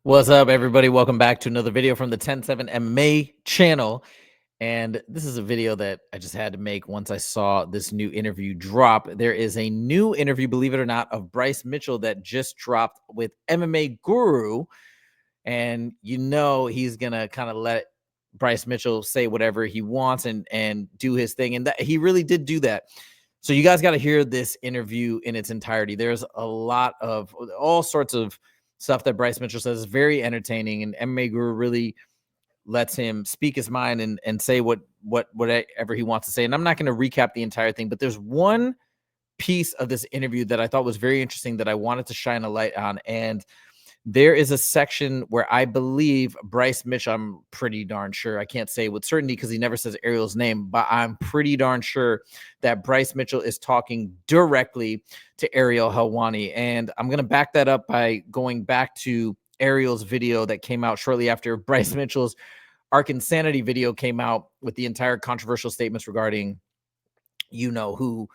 What's up, everybody? Welcome back to another video from the 10-7 MMA channel. And this is a video that I just had to make once I saw this new interview drop. There is a new interview, believe it or not, of Bryce Mitchell that just dropped with MMA Guru. And you know he's going to kind of let Bryce Mitchell say whatever he wants and do his thing. And that he really did do that. So you guys got to hear this interview in its entirety. There's a lot of all sorts of stuff that Bryce Mitchell says is very entertaining, and MMA Guru really lets him speak his mind and say whatever he wants to say. And I'm not going to recap the entire thing, but there's one piece of this interview that I thought was very interesting that I wanted to shine a light on. And there is a section where I believe Bryce Mitchell, I'm pretty darn sure, I can't say with certainty because he never says Ariel's name, but I'm pretty darn sure that Bryce Mitchell is talking directly to Ariel Helwani. And I'm going to back that up by going back to Ariel's video that came out shortly after Bryce Mitchell's Arc Insanity video came out with the entire controversial statements regarding, you know, who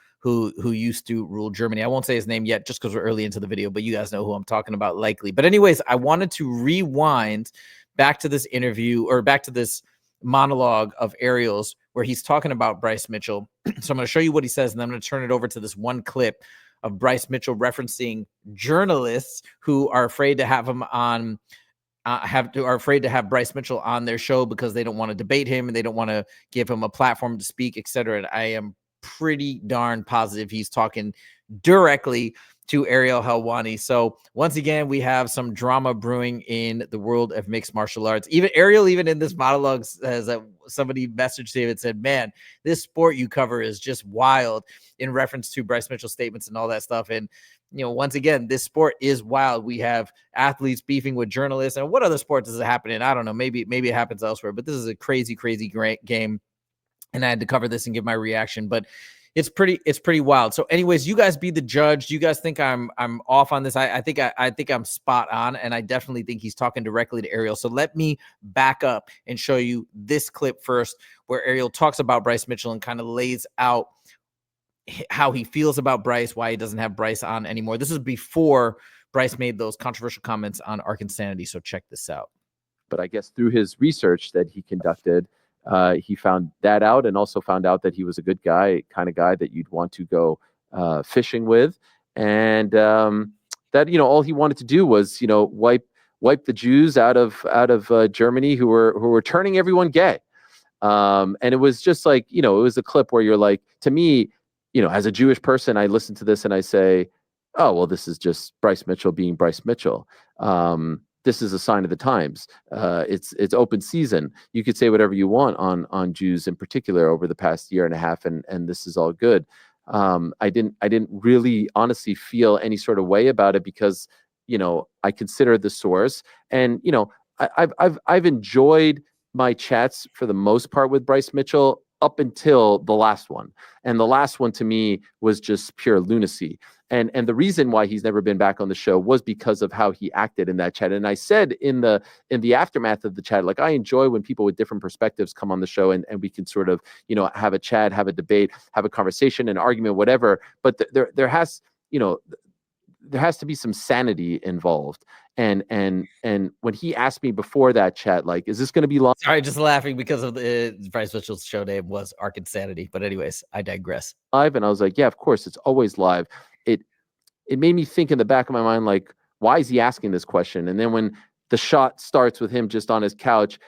used to rule Germany. I won't say his name yet just because we're early into the video, but you guys know who I'm talking about likely. But anyways, I wanted to rewind back to this interview or back to this monologue of Ariel's where he's talking about Bryce Mitchell. So I'm going to show you what he says, and then I'm going to turn it over to this one clip of Bryce Mitchell referencing journalists who are afraid to have him on are afraid to have Bryce Mitchell on their show because they don't want to debate him and they don't want to give him a platform to speak, etc. And I am pretty darn positive he's talking directly to Ariel Helwani. So once again, we have some drama brewing in the world of mixed martial arts. Even Ariel, even in this monologue, says that somebody messaged him and said, "Man, this sport you cover is just wild," in reference to Bryce Mitchell's statements and all that stuff. And you know, once again, this sport is wild. We have athletes beefing with journalists, and what other sport does it happen in? I don't know. Maybe it happens elsewhere, but this is a crazy, crazy great game. And I had to cover this and give my reaction, but it's pretty wild. So anyways, you guys be the judge. Do you guys think I'm off on this? I think I'm spot on, and I definitely think he's talking directly to Ariel. So let me back up and show you this clip first, where Ariel talks about Bryce Mitchell and kind of lays out how he feels about Bryce, why he doesn't have Bryce on anymore. This is before Bryce made those controversial comments on Arc Insanity. So check this out. But I guess through his research that he conducted, he found that out, and also found out that he was a good guy, kind of guy that you'd want to go fishing with, and that all he wanted to do was wipe the Jews out of Germany who were turning everyone gay, and it was just like it was a clip where you're like, to me, as a Jewish person, I listen to this and I say, oh well, this is just Bryce Mitchell being Bryce Mitchell. This is a sign of the times. It's open season. You could say whatever you want on Jews in particular over the past year and a half, and this is all good. I didn't really honestly feel any sort of way about it because I consider the source, and I've enjoyed my chats for the most part with Bryce Mitchell up until the last one, and the last one to me was just pure lunacy. And the reason why he's never been back on the show was because of how he acted in that chat. And I said in the aftermath of the chat, like, I enjoy when people with different perspectives come on the show and we can sort of, have a chat, have a debate, have a conversation, an argument, whatever. But there has to be some sanity involved. And when he asked me before that chat, like, is this going to be long? Sorry, just laughing because of the Bryce Mitchell's show name was Arc Insanity. But anyways, I digress. Live, and I was like, yeah, of course, it's always live. It made me think in the back of my mind, like, why is he asking this question? And then when the shot starts with him just on his couch,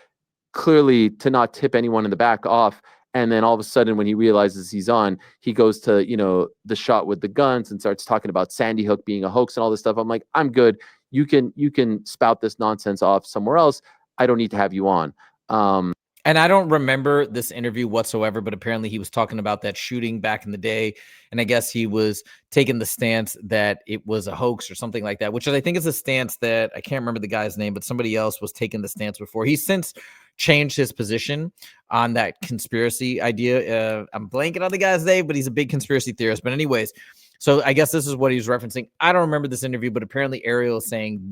clearly to not tip anyone in the back off, and then all of a sudden when he realizes he's on, he goes to the shot with the guns and starts talking about Sandy Hook being a hoax and all this stuff. I'm like, I'm good. You can spout this nonsense off somewhere else. I don't need to have you on. And I don't remember this interview whatsoever, but apparently he was talking about that shooting back in the day. And I guess he was taking the stance that it was a hoax or something like that, which I think is a stance that I can't remember the guy's name, but somebody else was taking the stance before. He's since changed his position on that conspiracy idea. I'm blanking on the guy's name, but he's a big conspiracy theorist. But anyways, so I guess this is what he was referencing. I don't remember this interview, but apparently Ariel is saying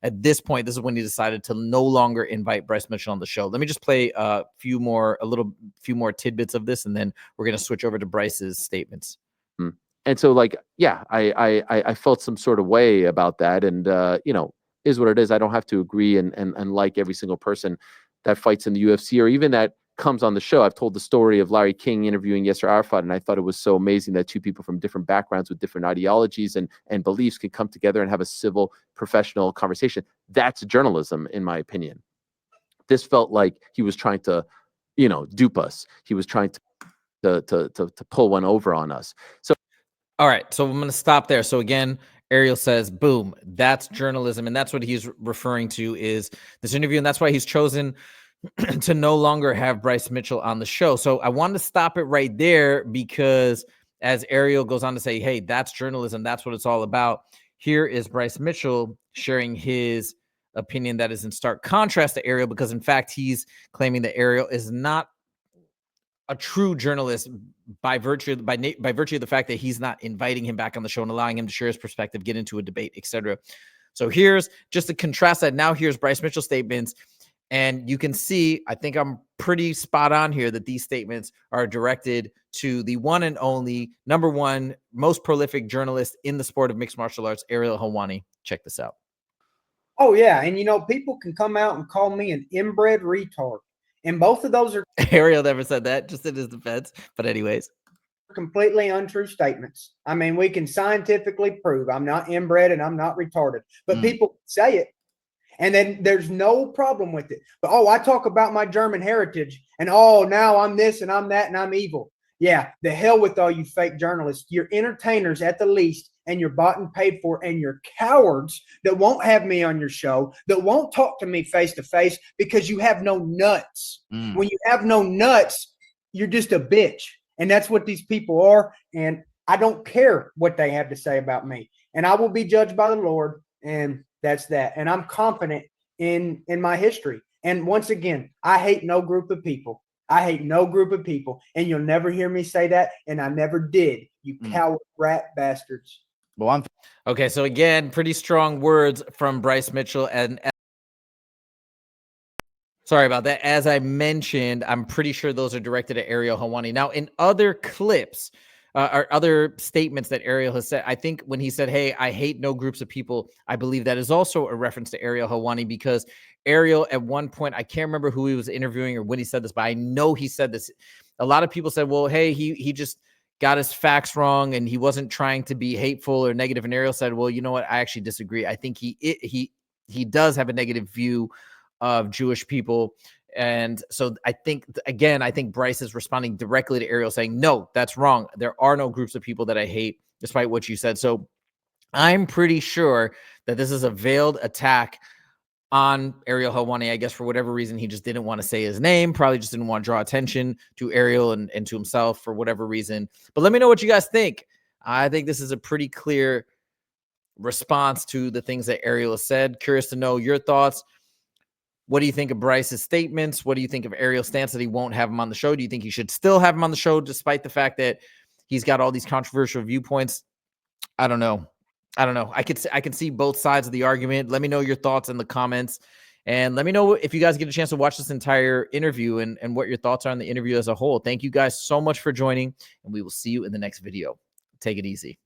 at this point, this is when he decided to no longer invite Bryce Mitchell on the show. Let me just play a few more tidbits of this, and then we're going to switch over to Bryce's statements. And so, like, yeah, I felt some sort of way about that. And, is what it is. I don't have to agree and like every single person that fights in the UFC or even that comes on the show. I've told the story of Larry King interviewing Yasser Arafat, and I thought it was so amazing that two people from different backgrounds with different ideologies and beliefs can come together and have a civil, professional conversation. That's journalism, in my opinion. This felt like he was trying to, dupe us. He was trying to pull one over on us. So, all right, so I'm going to stop there. So again, Ariel says, boom, that's journalism. And that's what he's referring to is this interview. And that's why he's chosen to no longer have Bryce Mitchell on the show. So I wanted to stop it right there because as Ariel goes on to say, hey, that's journalism. That's what it's all about. Here is Bryce Mitchell sharing his opinion that is in stark contrast to Ariel, because in fact, he's claiming that Ariel is not a true journalist by virtue of the fact that he's not inviting him back on the show and allowing him to share his perspective, get into a debate, etc. So here's just to contrast that. Now here's Bryce Mitchell's statements. And you can see, I think I'm pretty spot on here that these statements are directed to the one and only #1 most prolific journalist in the sport of mixed martial arts, Ariel Helwani. Check this out. Oh, yeah. And, people can come out and call me an inbred retard. And both of those are Ariel never said that, just in his defense. But anyways, completely untrue statements. I mean, we can scientifically prove I'm not inbred and I'm not retarded, but people say it. And then there's no problem with it. But, I talk about my German heritage and, now I'm this and I'm that and I'm evil. Yeah, the hell with all you fake journalists. You're entertainers at the least, and you're bought and paid for, and you're cowards that won't have me on your show, that won't talk to me face to face because you have no nuts. When you have no nuts, you're just a bitch. And that's what these people are. And I don't care what they have to say about me. And I will be judged by the Lord. And that's that. And I'm confident in my history. And once again, I hate no group of people. I hate no group of people. And you'll never hear me say that. And I never did, you coward rat bastards. Well, okay, so again, pretty strong words from Bryce Mitchell. And sorry about that. As I mentioned, I'm pretty sure those are directed at Ariel Helwani. Now, in other clips, or other statements that Ariel has said, I think when he said, hey, I hate no groups of people, I believe that is also a reference to Ariel Helwani, because Ariel at one point, I can't remember who he was interviewing or when he said this, but I know he said this. A lot of people said, well, hey, he just got his facts wrong and he wasn't trying to be hateful or negative. And Ariel said, well, you know what? I actually disagree. I think he does have a negative view of Jewish people. And so I think Bryce is responding directly to Ariel saying, no, that's wrong. There are no groups of people that I hate, despite what you said. So I'm pretty sure that this is a veiled attack on Ariel Helwani. I guess for whatever reason, he just didn't want to say his name, probably just didn't want to draw attention to Ariel and to himself for whatever reason. But let me know what you guys think. I think this is a pretty clear response to the things that Ariel has said. Curious to know your thoughts. What do you think of Bryce's statements? What do you think of Ariel's stance that he won't have him on the show? Do you think he should still have him on the show despite the fact that he's got all these controversial viewpoints? I don't know. I can see both sides of the argument. Let me know your thoughts in the comments. And let me know if you guys get a chance to watch this entire interview and what your thoughts are on the interview as a whole. Thank you guys so much for joining, and we will see you in the next video. Take it easy.